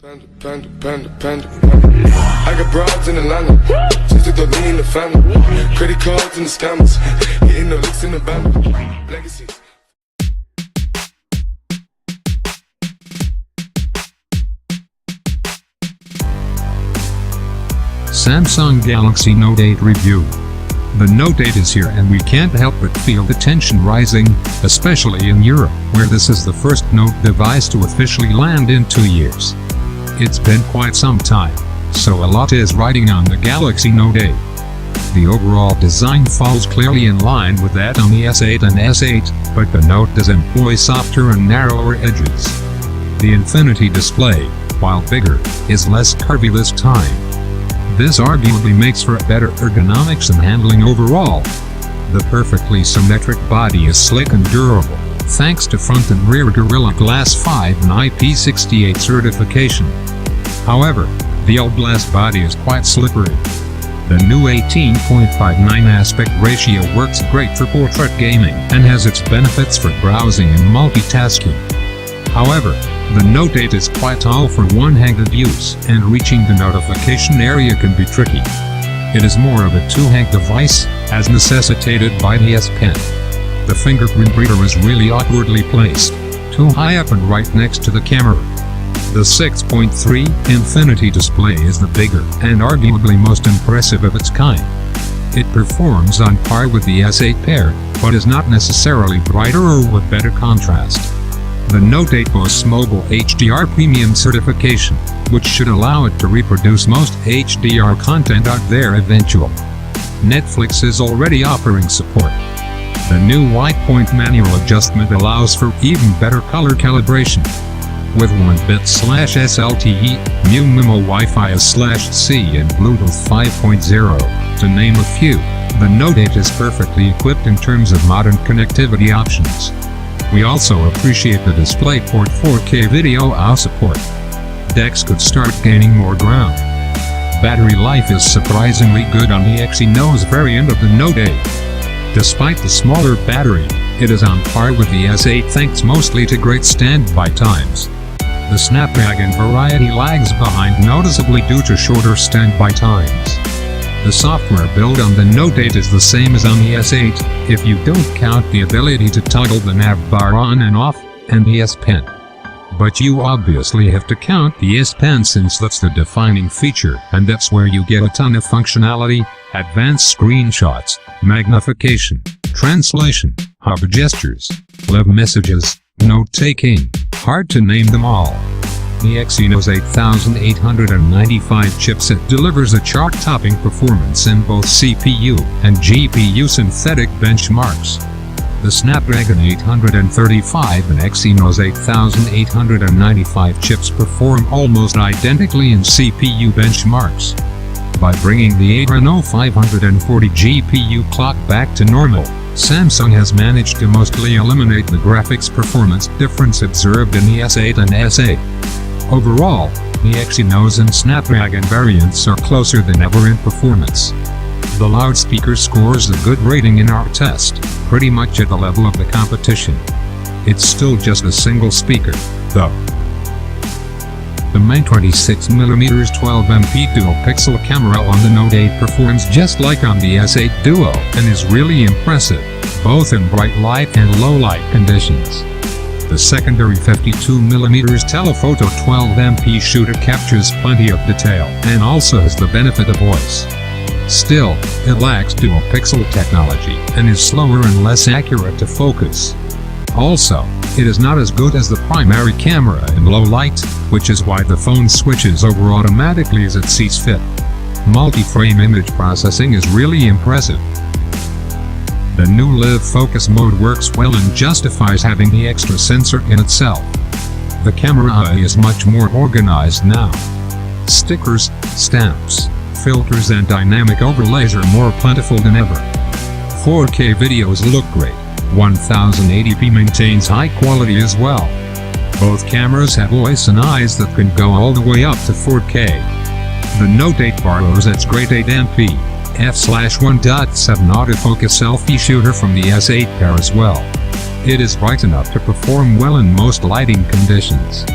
Panda. I got broads in Atlanta, just to the lean the family. Credit cards and the scammers, hitting the licks in the band. Legacies. Samsung Galaxy Note 8 review. The Note 8 is here and we can't help but feel the tension rising, especially in Europe, where this is the first Note device to officially land in 2 years. It's been quite some time, so a lot is riding on the Galaxy Note 8. The overall design falls clearly in line with that on the S8 and S8, but the Note does employ softer and narrower edges. The Infinity display, while bigger, is less curvy this time. This arguably makes for better ergonomics and handling overall. The perfectly symmetric body is slick and durable, thanks to front and rear Gorilla Glass 5 and IP68 certification. However, the old glass body is quite slippery. The new 18.59 aspect ratio works great for portrait gaming and has its benefits for browsing and multitasking. However, the Note 8 is quite tall for one-handed use, and reaching the notification area can be tricky. It is more of a two-hand device, as necessitated by the S Pen. The fingerprint reader is really awkwardly placed, too high up and right next to the camera. The 6.3 Infinity display is the bigger and arguably most impressive of its kind. It performs on par with the S8 pair, but is not necessarily brighter or with better contrast. The Note 8 boasts mobile HDR Premium certification, which should allow it to reproduce most HDR content out there eventually. Netflix is already offering support. The new white point manual adjustment allows for even better color calibration. With 1-bit/SLTE, new MIMO Wi-Fi/C and Bluetooth 5.0, to name a few, the Note 8 is perfectly equipped in terms of modern connectivity options. We also appreciate the DisplayPort 4K video out support. DeX could start gaining more ground. Battery life is surprisingly good on the Exynos variant of the Note 8. Despite the smaller battery, it is on par with the S8 thanks mostly to great standby times. The Snapdragon variety lags behind noticeably due to shorter standby times. The software build on the Note 8 is the same as on the S8, if you don't count the ability to toggle the nav bar on and off, and the S Pen. But you obviously have to count the S Pen since that's the defining feature, and that's where you get a ton of functionality, advanced screenshots, magnification, translation, hover gestures, live messages, note-taking, hard to name them all. The Exynos 8895 chipset delivers a chart-topping performance in both CPU and GPU synthetic benchmarks. The Snapdragon 835 and Exynos 8895 chips perform almost identically in CPU benchmarks. By bringing the Adreno 540 GPU clock back to normal, Samsung has managed to mostly eliminate the graphics performance difference observed in the S8 and S8. Overall, the Exynos and Snapdragon variants are closer than ever in performance. The loudspeaker scores a good rating in our test, pretty much at the level of the competition. It's still just a single speaker, though. The main 26mm 12MP dual-pixel camera on the Note 8 performs just like on the S8 Duo and is really impressive, both in bright light and low light conditions. The secondary 52mm telephoto 12MP shooter captures plenty of detail and also has the benefit of voice. Still, it lacks dual-pixel technology and is slower and less accurate to focus. Also, it is not as good as the primary camera in low light, which is why the phone switches over automatically as it sees fit. Multi-frame image processing is really impressive. The new Live Focus mode works well and justifies having the extra sensor in itself. The camera eye is much more organized now. Stickers, stamps, filters and dynamic overlays are more plentiful than ever. 4K videos look great. 1080p maintains high quality as well. Both cameras have voice and eyes that can go all the way up to 4K. The Note 8 borrows its great 8MP f/1.7 autofocus selfie shooter from the S8 pair as well. It is bright enough to perform well in most lighting conditions.